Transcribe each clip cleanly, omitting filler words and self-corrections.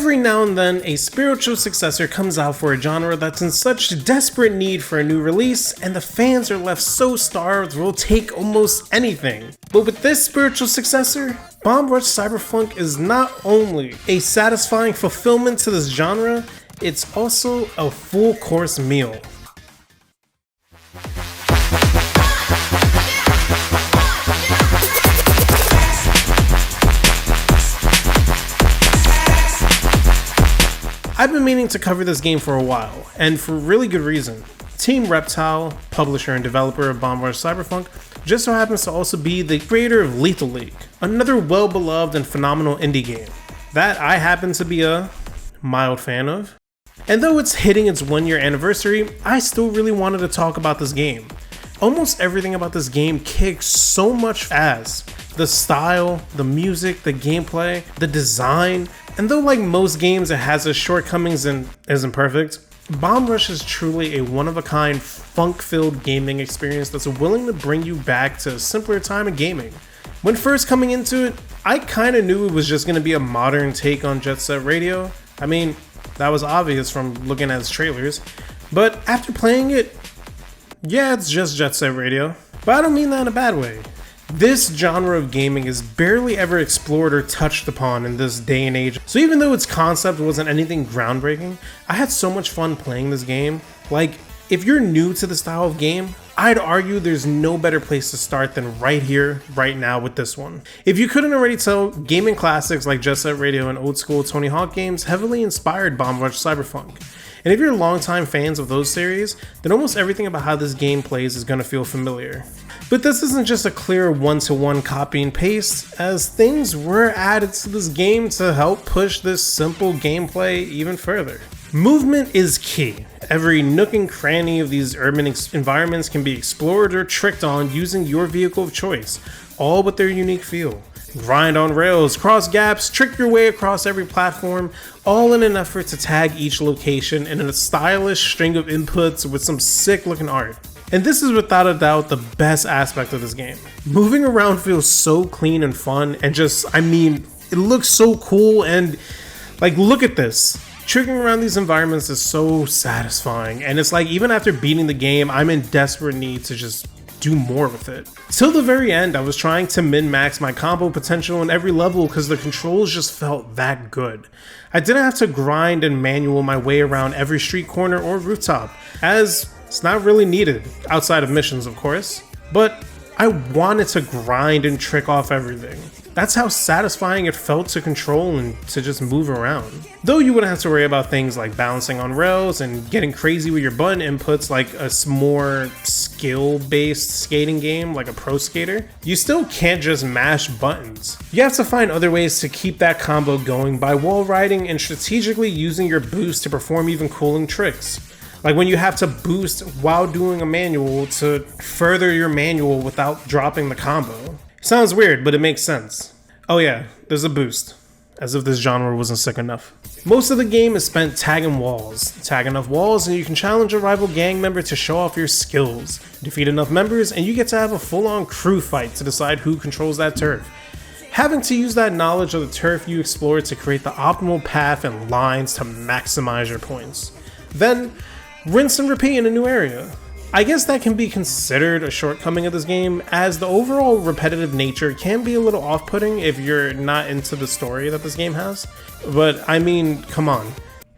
Every now and then, a spiritual successor comes out for a genre that's in such desperate need for a new release, and the fans are left so starved they'll take almost anything. But with this spiritual successor, Bomb Rush Cyberfunk is not only a satisfying fulfillment to this genre, it's also a full course meal. I've been meaning to cover this game for a while, and for really good reason. Team Reptile, publisher and developer of Bomb Rush Cyberfunk, just so happens to also be the creator of Lethal League, another well-beloved and phenomenal indie game that I happen to be a mild fan of. And though it's hitting its 1-year anniversary, I still really wanted to talk about this game. Almost everything about this game kicks so much ass. The style, the music, the gameplay, the design, and though like most games it has its shortcomings and isn't perfect, Bomb Rush is truly a one-of-a-kind, funk-filled gaming experience that's willing to bring you back to a simpler time of gaming. When first coming into it, I kinda knew it was just gonna be a modern take on Jet Set Radio. I mean, that was obvious from looking at its trailers, but after playing it, yeah, it's just Jet Set Radio, but I don't mean that in a bad way. This genre of gaming is barely ever explored or touched upon in this day and age, so even though its concept wasn't anything groundbreaking, I had so much fun playing this game. Like, if you're new to the style of game, I'd argue there's no better place to start than right here, right now with this one. If you couldn't already tell, gaming classics like Jet Set Radio and old school Tony Hawk games heavily inspired Bomb Rush Cyberfunk. And if you're longtime fans of those series, then almost everything about how this game plays is going to feel familiar. But this isn't just a clear one-to-one copy and paste, as things were added to this game to help push this simple gameplay even further. Movement is key. Every nook and cranny of these urban environments can be explored or tricked on using your vehicle of choice, all with their unique feel. Grind on rails, cross gaps, trick your way across every platform, all in an effort to tag each location in a stylish string of inputs with some sick looking art. And this is without a doubt the best aspect of this game. Moving around feels so clean and fun, and it looks so cool, and like, look at this. Tricking around these environments is so satisfying, and it's like even after beating the game, I'm in desperate need to just do more with it. Till the very end, I was trying to min-max my combo potential in every level because the controls just felt that good. I didn't have to grind and manual my way around every street corner or rooftop, as it's not really needed, outside of missions of course, but I wanted to grind and trick off everything. That's how satisfying it felt to control and to just move around. Though you wouldn't have to worry about things like balancing on rails and getting crazy with your button inputs like a more skill-based skating game like a pro skater, you still can't just mash buttons. You have to find other ways to keep that combo going by wall riding and strategically using your boost to perform even cooler tricks. Like when you have to boost while doing a manual to further your manual without dropping the combo. Sounds weird, but it makes sense. Oh yeah, there's a boost. As if this genre wasn't sick enough. Most of the game is spent tagging walls. Tag enough walls and you can challenge a rival gang member to show off your skills. Defeat enough members and you get to have a full-on crew fight to decide who controls that turf. Having to use that knowledge of the turf you explore to create the optimal path and lines to maximize your points. Then, rinse and repeat in a new area. I guess that can be considered a shortcoming of this game, as the overall repetitive nature can be a little off-putting if you're not into the story that this game has. But I mean, come on.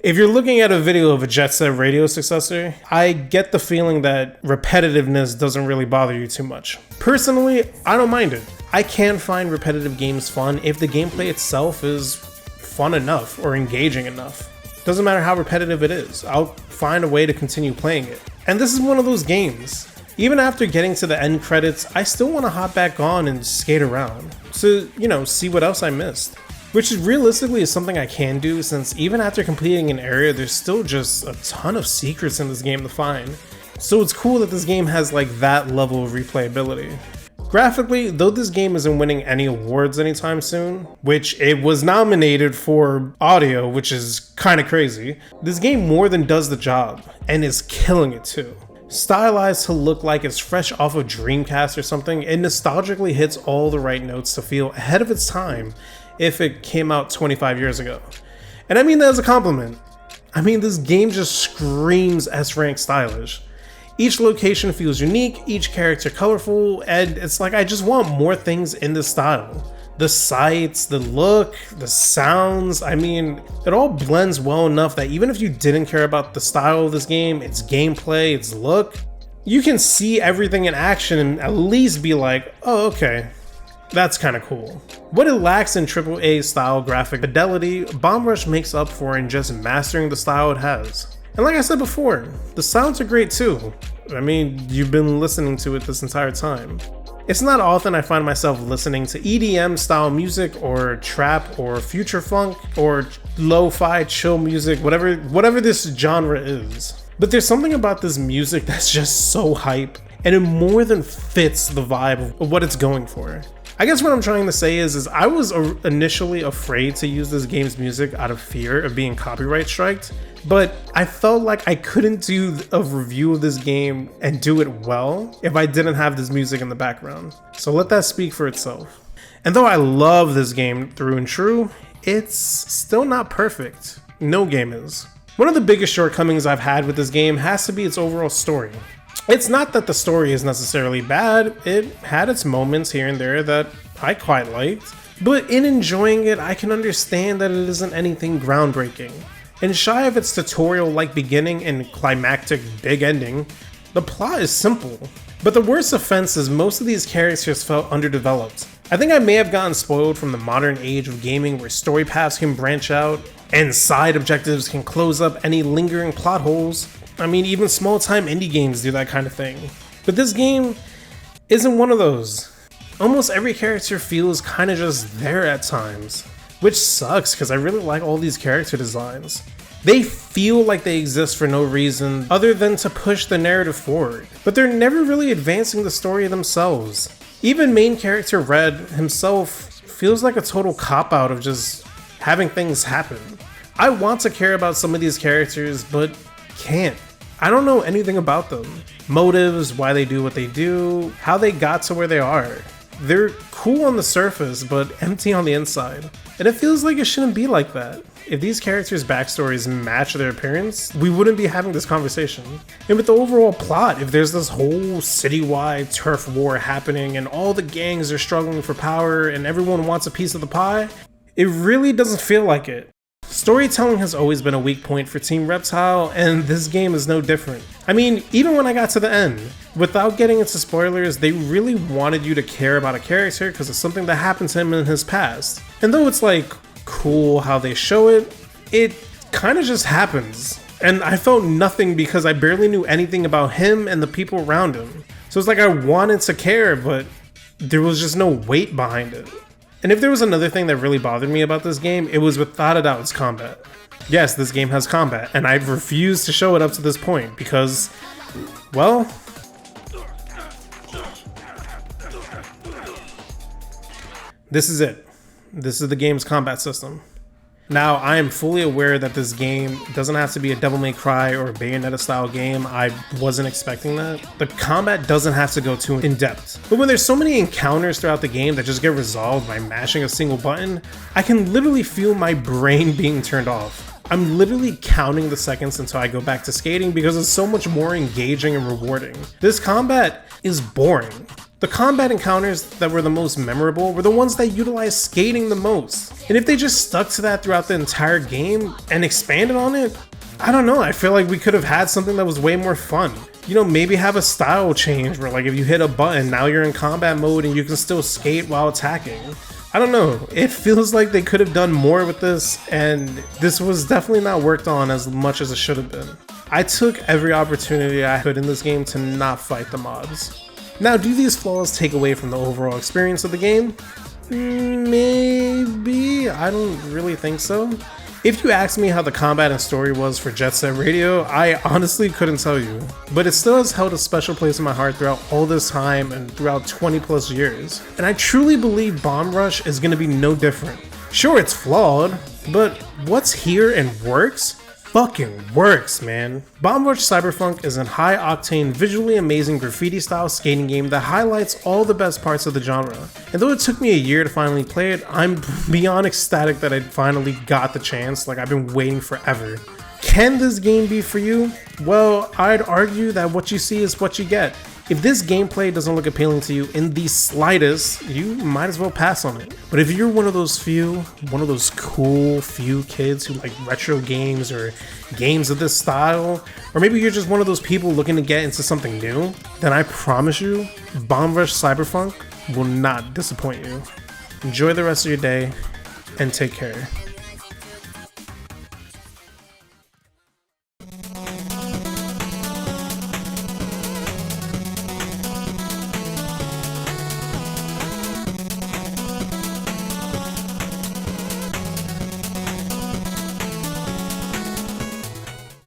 If you're looking at a video of a Jet Set Radio successor, I get the feeling that repetitiveness doesn't really bother you too much. Personally, I don't mind it. I can find repetitive games fun if the gameplay itself is fun enough or engaging enough. Doesn't matter how repetitive it is, I'll find a way to continue playing it. And this is one of those games. Even after getting to the end credits, I still want to hop back on and skate around to, see what else I missed. Which realistically is something I can do, since even after completing an area, there's still just a ton of secrets in this game to find. So it's cool that this game has like that level of replayability. Graphically, though this game isn't winning any awards anytime soon, which it was nominated for audio, which is kinda crazy, this game more than does the job, and is killing it too. Stylized to look like it's fresh off of Dreamcast or something, it nostalgically hits all the right notes to feel ahead of its time if it came out 25 years ago. And I mean that as a compliment. I mean, this game just screams S-rank stylish. Each location feels unique, each character colorful, and it's like I just want more things in this style. The sights, the look, the sounds, I mean, it all blends well enough that even if you didn't care about the style of this game, its gameplay, its look, you can see everything in action and at least be like, oh, okay, that's kind of cool. What it lacks in AAA style graphic fidelity, Bomb Rush makes up for in just mastering the style it has. And like I said before, the sounds are great too. I mean, you've been listening to it this entire time. It's not often I find myself listening to EDM style music or trap or future funk or lo-fi chill music, whatever this genre is. But there's something about this music that's just so hype, and it more than fits the vibe of what it's going for. I guess what I'm trying to say is I was initially afraid to use this game's music out of fear of being copyright striked, but I felt like I couldn't do a review of this game and do it well if I didn't have this music in the background. So let that speak for itself. And though I love this game through and through, it's still not perfect. No game is. One of the biggest shortcomings I've had with this game has to be its overall story. It's not that the story is necessarily bad, it had its moments here and there that I quite liked, but in enjoying it, I can understand that it isn't anything groundbreaking. And shy of its tutorial-like beginning and climactic big ending, the plot is simple. But the worst offense is most of these characters felt underdeveloped. I think I may have gotten spoiled from the modern age of gaming where story paths can branch out, and side objectives can close up any lingering plot holes. I mean, even small-time indie games do that kind of thing. But this game isn't one of those. Almost every character feels kind of just there at times, which sucks because I really like all these character designs. They feel like they exist for no reason other than to push the narrative forward, but they're never really advancing the story themselves. Even main character Red himself feels like a total cop-out of just having things happen. I want to care about some of these characters, but can't. I don't know anything about them. Motives, why they do what they do, how they got to where they are. They're cool on the surface, but empty on the inside. And it feels like it shouldn't be like that. If these characters' backstories match their appearance, we wouldn't be having this conversation. And with the overall plot, if there's this whole citywide turf war happening and all the gangs are struggling for power and everyone wants a piece of the pie, it really doesn't feel like it. Storytelling has always been a weak point for Team Reptile, and this game is no different. I mean, even when I got to the end, without getting into spoilers, they really wanted you to care about a character because of something that happened to him in his past. And though it's like cool how they show it, it kind of just happens. And I felt nothing because I barely knew anything about him and the people around him. So it's like I wanted to care, but there was just no weight behind it. And if there was another thing that really bothered me about this game, it was without a doubt its combat. Yes, this game has combat, and I've refused to show it up to this point because, well, this is it. This is the game's combat system. Now, I am fully aware that this game doesn't have to be a Devil May Cry or a Bayonetta style game. I wasn't expecting that. The combat doesn't have to go too in depth. But when there's so many encounters throughout the game that just get resolved by mashing a single button, I can literally feel my brain being turned off. I'm literally counting the seconds until I go back to skating because it's so much more engaging and rewarding. This combat is boring. The combat encounters that were the most memorable were the ones that utilized skating the most. And if they just stuck to that throughout the entire game and expanded on it, I don't know, I feel like we could have had something that was way more fun. You know, maybe have a style change where like if you hit a button, now you're in combat mode and you can still skate while attacking. I don't know, it feels like they could have done more with this, and this was definitely not worked on as much as it should have been. I took every opportunity I could in this game to not fight the mobs. Now, do these flaws take away from the overall experience of the game? Maybe. I don't really think so. If you asked me how the combat and story was for Jet Set Radio, I honestly couldn't tell you. But it still has held a special place in my heart throughout all this time and throughout 20 plus years. And I truly believe Bomb Rush is going to be no different. Sure, it's flawed, but what's here and works fucking works, man. Bomb Rush Cyberfunk is a high-octane, visually amazing graffiti-style skating game that highlights all the best parts of the genre. And though it took me a year to finally play it, I'm beyond ecstatic that I finally got the chance. Like, I've been waiting forever. Can this game be for you? Well, I'd argue that what you see is what you get. If this gameplay doesn't look appealing to you in the slightest, you might as well pass on it. But if you're one of those cool few kids who like retro games or games of this style, or maybe you're just one of those people looking to get into something new, then I promise you, Bomb Rush Cyberfunk will not disappoint you. Enjoy the rest of your day, and take care.